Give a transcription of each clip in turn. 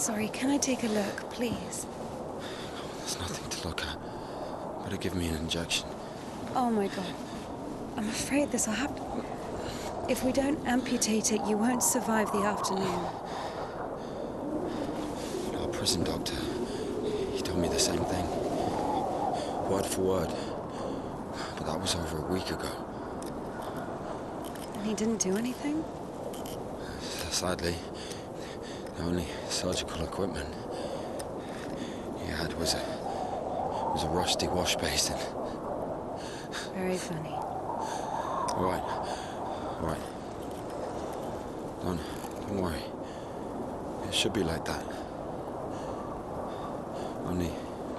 Sorry, can I take a look, please? There's nothing to look at. Better give me an injection. Oh my god. I'm afraid this'll happen. If we don't amputate it, you won't survive the afternoon. Our prison doctor, he told me the same thing. Word for word. But that was over a week ago. And he didn't do anything? Sadly, the only surgical equipment he had was a rusty wash basin. Very funny. All right. Don't worry. It should be like that. Only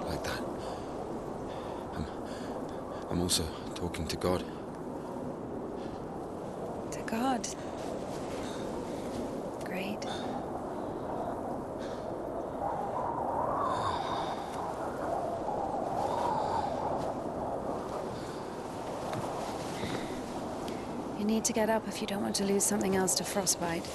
like that. I'm also talking to God. To God. Great. You need to get up if you don't want to lose something else to frostbite.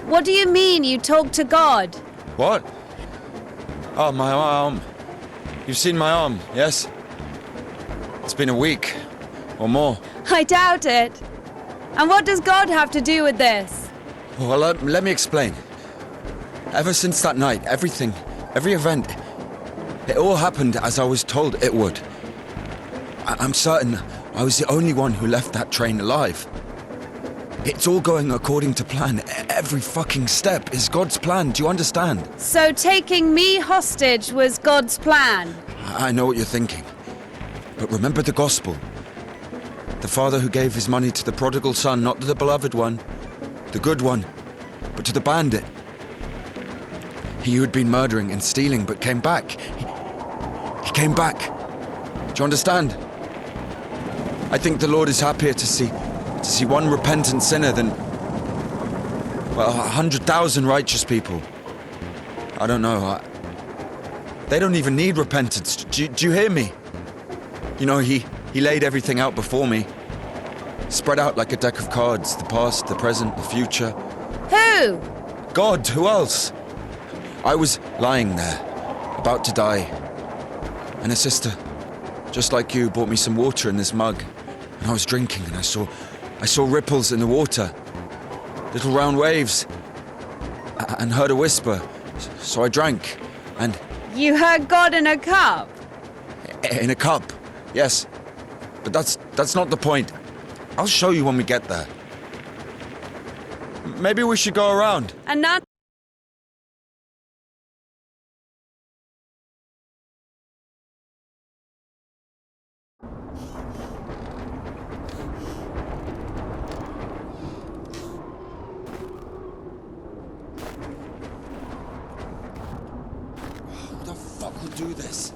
What do you mean you talk to God? What? Oh, my arm. You've seen my arm, yes? It's been a week, or more. I doubt it. And what does God have to do with this? Well, let me explain. Ever since that night, every event, it all happened as I was told it would. I'm certain I was the only one who left that train alive. It's all going according to plan. Every fucking step is God's plan, do you understand? So taking me hostage was God's plan? I know what you're thinking. But remember the gospel. The father who gave his money to the prodigal son, not to the beloved one, the good one, but to the bandit. He who had been murdering and stealing but came back. He came back. Do you understand? I think the Lord is happier to see one repentant sinner than, well, 100,000 righteous people. I don't know. They don't even need repentance. Do you hear me? You know, he laid everything out before me. Spread out like a deck of cards. The past, the present, the future. Who? God, who else? I was lying there, about to die. And a sister, just like you, brought me some water in this mug. And I was drinking and I saw ripples in the water. Little round waves. And heard a whisper. So I drank. And... You heard God in a cup? In a cup, yes. But that's not the point. I'll show you when we get there. Maybe we should go around. And not... Who the fuck would do this?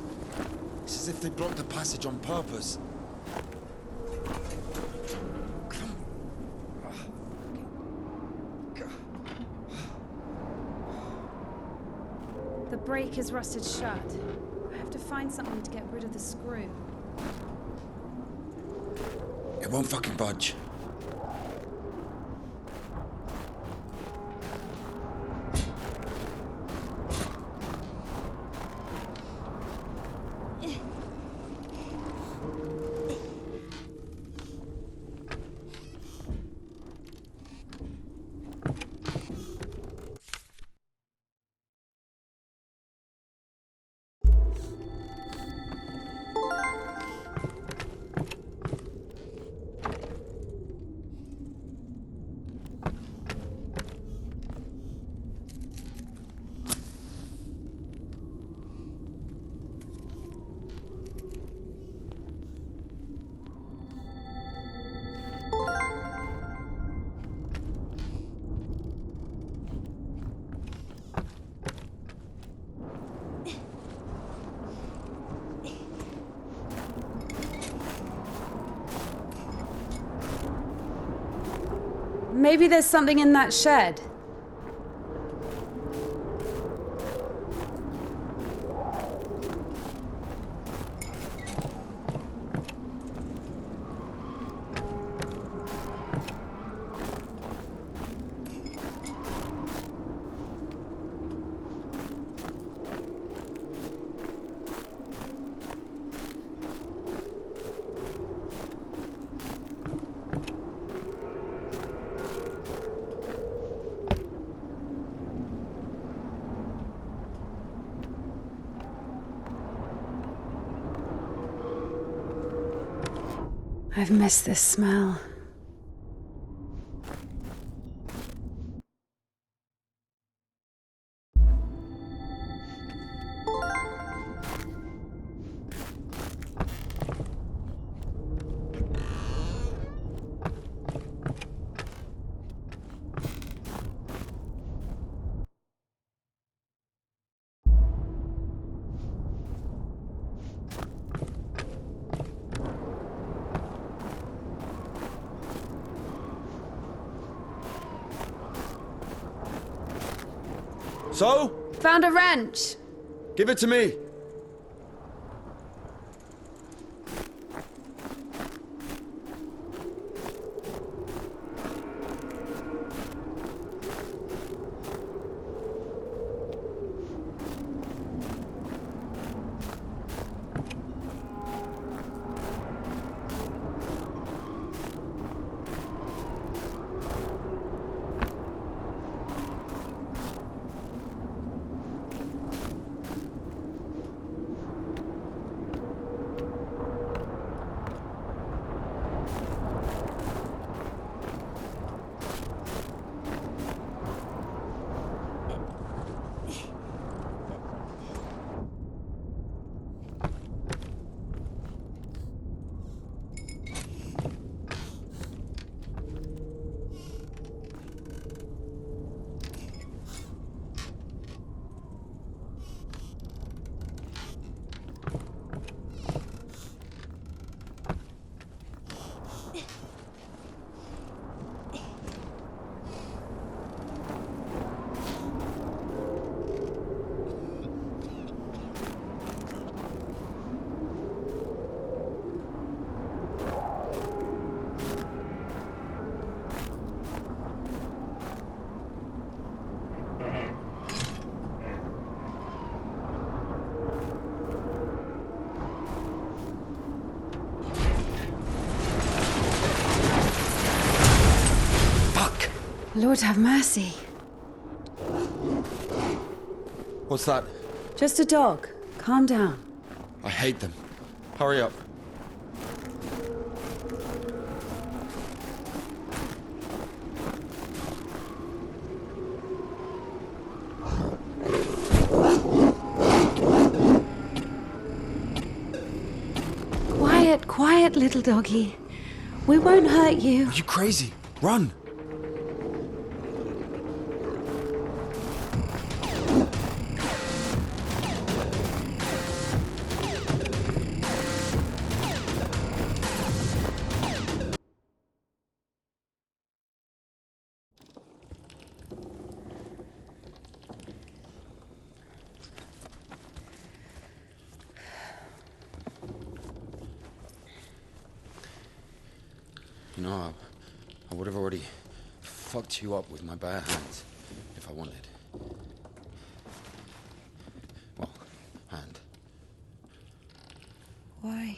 It's as if they blocked the passage on purpose. The brake is rusted shut. I have to find something to get rid of the screw. It won't fucking budge. Maybe there's something in that shed. I've missed this smell. So? Found a wrench. Give it to me. Lord have mercy. What's that? Just a dog. Calm down. I hate them. Hurry up. Quiet, quiet, little doggy. We won't hurt you. Are you crazy? Run! You know, I would have already fucked you up with my bare hands if I wanted. Well, hand. Why?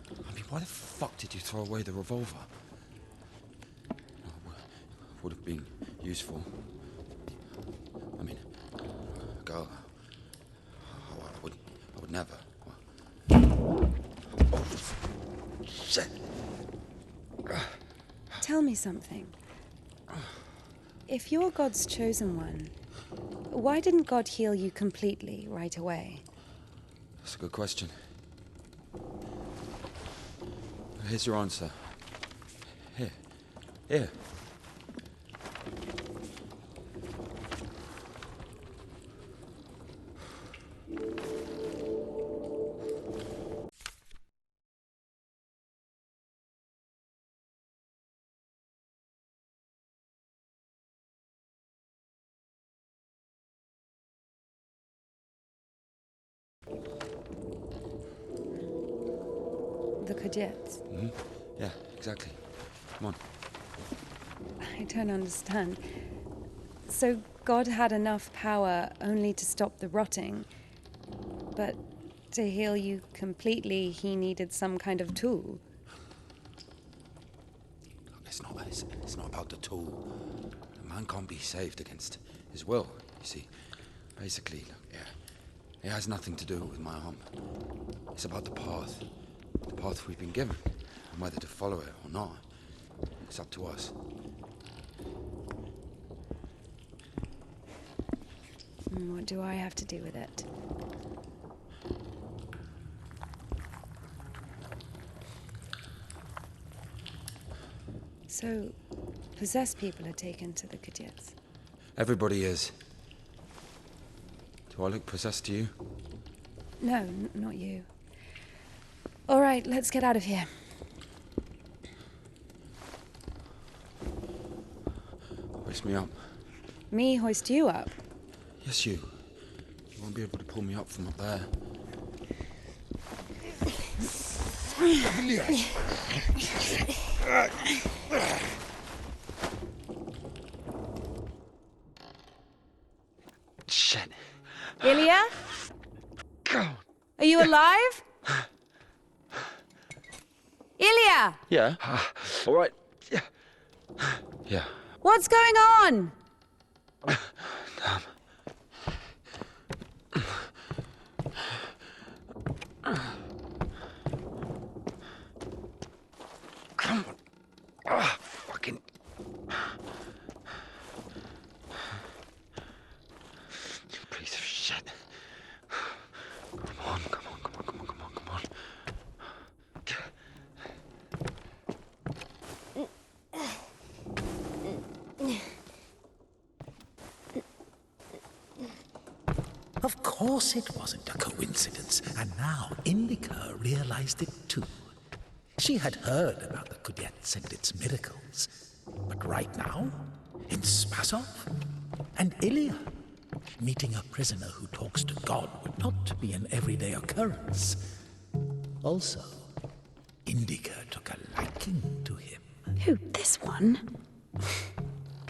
I mean, why the fuck did you throw away the revolver? Would have been useful. I mean, a girl. I would never. Oh, shit. Tell me something. If you're God's chosen one, why didn't God heal you completely right away? That's a good question. Here's your answer. Here. Here. Kudyets. Yeah, exactly. Come on. I don't understand. So God had enough power only to stop the rotting, but to heal you completely, he needed some kind of tool. Look, it's not about the tool. A man can't be saved against his will, you see. Basically, look, yeah, it has nothing to do with my arm. It's about the path we've been given, and whether to follow it or not. It's up to us. And what do I have to do with it? So, possessed people are taken to the Kudyets. Everybody is. Do I look possessed to you? No, not you. All right, let's get out of here. Hoist me up. Me hoist you up? Yes, you. You won't be able to pull me up from up there. Shit. Ilya? God. Are you alive? Ilya! Yeah. All right. Yeah. Yeah. What's going on? Damn. Come on. Ah, fucking. You piece of shit. Come on. Of course it wasn't a coincidence, and now Indika realized it too. She had heard about the Kudyets and its miracles, but right now, in Spasov, and Ilya, meeting a prisoner who talks to God would not be an everyday occurrence. Also, Indika took a liking to him. Who, this one?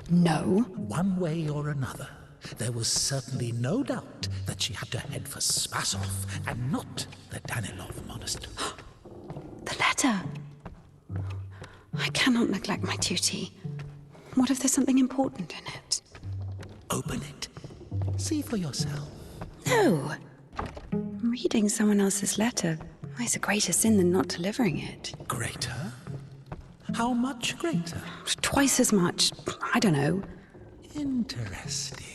No. One way or another, there was certainly no doubt that she had to head for Spasov and not the Danilov monastery. The letter. I cannot neglect my duty. What if there's something important in it? Open it. See for yourself. No. Reading someone else's letter is a greater sin than not delivering it. Greater? How much greater? Twice as much. I don't know. Interesting.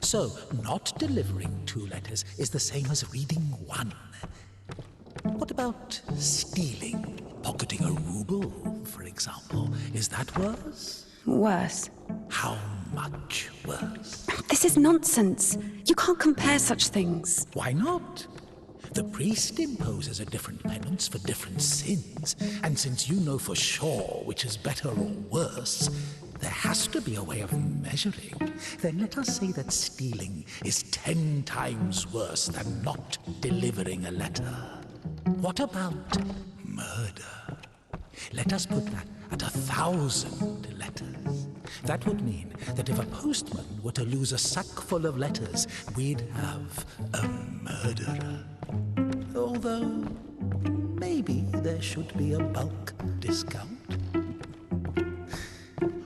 So, not delivering 2 letters is the same as reading 1. What about stealing? Pocketing a ruble, for example. Is that worse? Worse. How much worse? This is nonsense. You can't compare such things. Why not? The priest imposes a different penance for different sins, and since you know for sure which is better or worse, there has to be a way of measuring. Then let us say that stealing is 10 times worse than not delivering a letter. What about murder? Let us put that at 1,000 letters. That would mean that if a postman were to lose a sack full of letters, we'd have a murderer. Although, maybe there should be a bulk discount.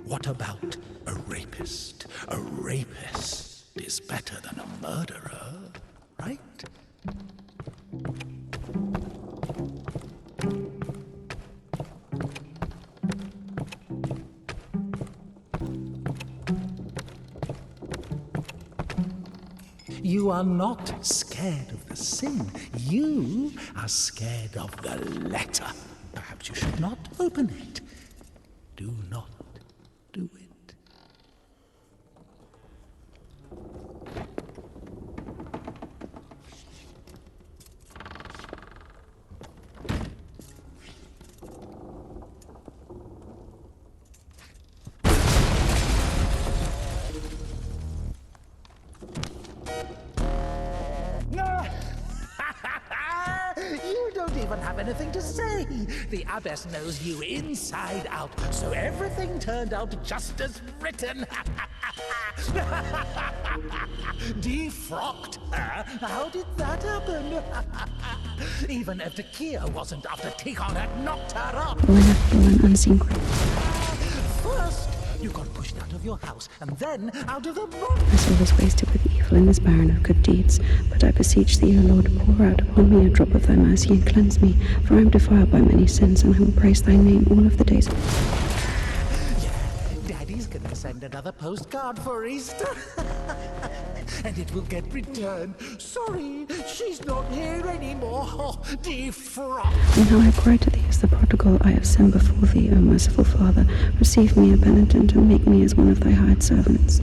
What about a rapist? A rapist is better than a murderer, right? You are not scared of the sin. You are scared of the letter. Perhaps you should not open it. Do not do it. You don't even even have anything to say. The abbess knows you inside out, so everything turned out just as written. Defrocked her? How did that happen? Even if the Kia wasn't after Tikhon had knocked her up. When a full and unseen creature. First, you got pushed out of your house, and then out of the My soul is wasted with evil and is barren of good deeds. But I beseech thee, O Lord, pour out upon me a drop of thy mercy and cleanse me, for I am defiled by many sins, and I will praise thy name all of the days. Daddy's gonna send another postcard for Easter. And it will get returned. Sorry, she's not here anymore. Defrocked. And now I cry to thee as the prodigal, I have sinned before thee, O merciful Father. Receive me a penitent and make me as one of thy hired servants.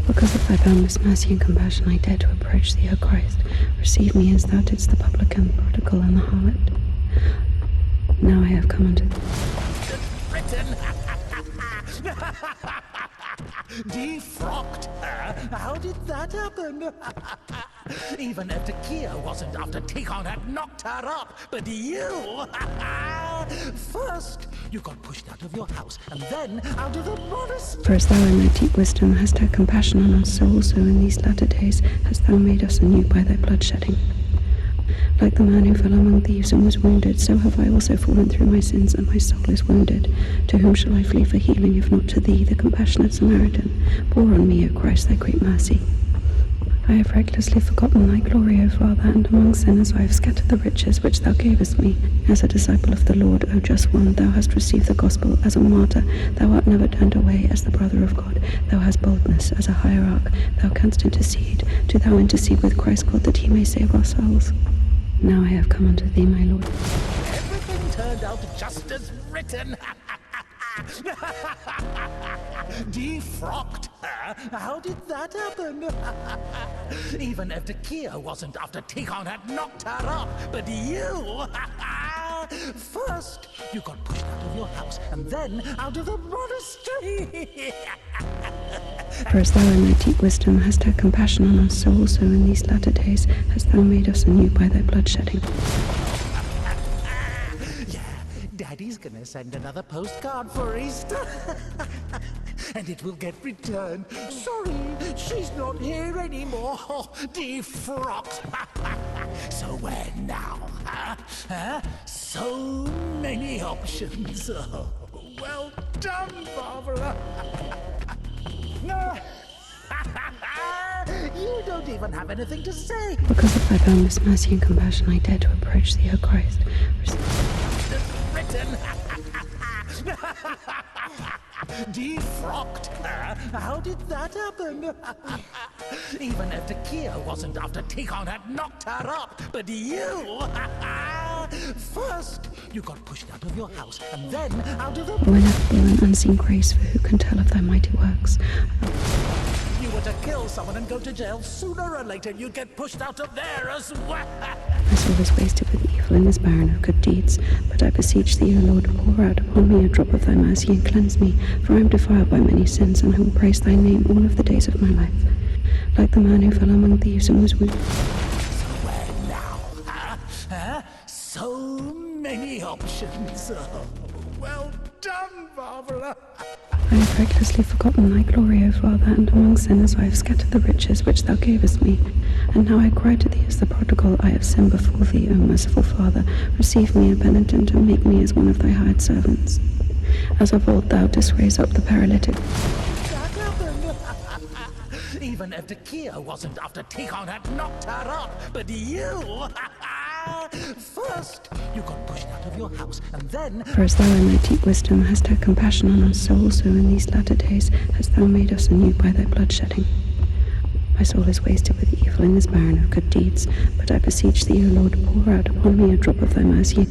Because of thy boundless mercy and compassion, I dare to approach thee, O Christ. Receive me as thou didst the publican, the prodigal, and the harlot. Now I have come unto thee. Defrocked her? How did that happen? Even if the Kia wasn't after Tikhon had knocked her up, but you... First, you got pushed out of your house, and then out of the monastery. For as thou in thy deep wisdom hast had compassion on us, so also in these latter days hast thou made us anew by thy bloodshedding. Like the man who fell among thieves and was wounded, so have I also fallen through my sins, and my soul is wounded. To whom shall I flee for healing, if not to thee, the compassionate Samaritan? Pour on me, O Christ, thy great mercy. I have recklessly forgotten thy glory, O Father, and among sinners I have scattered the riches which thou gavest me. As a disciple of the Lord, O just one, thou hast received the gospel as a martyr. Thou art never turned away as the brother of God. Thou hast boldness as a hierarch. Thou canst intercede. Do thou intercede with Christ God, that he may save our souls. Now I have come unto thee, my Lord. Everything turned out just as written. Defrocked her? How did that happen? Even if the Kia wasn't after Tikhon had knocked her up, but you... First, you got pushed out of your house, and then out of the monastery. For as thou in thy deep wisdom hast had compassion on us, so also in these latter days hast thou made us anew by thy bloodshedding. Daddy's gonna send another postcard for Easter. And it will get returned. Sorry, she's not here anymore. Defrocked. So where now? So many options. Oh, well done, Barbara. You don't even have anything to say. Because of thy boundless mercy and compassion, I dare to approach thee, O Christ. Defrocked her? How did that happen? Even if the Kia wasn't after Tikhon had knocked her up, but you... First, you got pushed out of your house, and then out of the... When full and unseen grace, for who can tell of thy mighty works? You were to kill someone and go to jail, sooner or later you'd get pushed out of there as well. My soul is wasted with evil and is barren of good deeds. But I beseech thee, O Lord, pour out upon me a drop of thy mercy and cleanse me, for I am defiled by many sins, and I will praise thy name all of the days of my life. Like the man who fell among thieves and was wounded. Where now? So many options. Oh, well done, Barbara. I have recklessly forgotten thy glory, O Father, and among sinners I have scattered the riches which thou gavest me. And now I cry to thee as the prodigal, I have sinned before thee, O merciful Father. Receive me a penitent and make me as one of thy hired servants. As of old thou didst raise up the paralytic. That happened. Even if the Kia wasn't after Tikhon had knocked her up, but you... First, you got pushed out of your house, and then... For as thou in thy deep wisdom hast had compassion on us, so also in these latter days hast thou made us anew by thy bloodshedding. My soul is wasted with evil and is barren of good deeds. But I beseech thee, O Lord, pour out upon me a drop of thy mercy.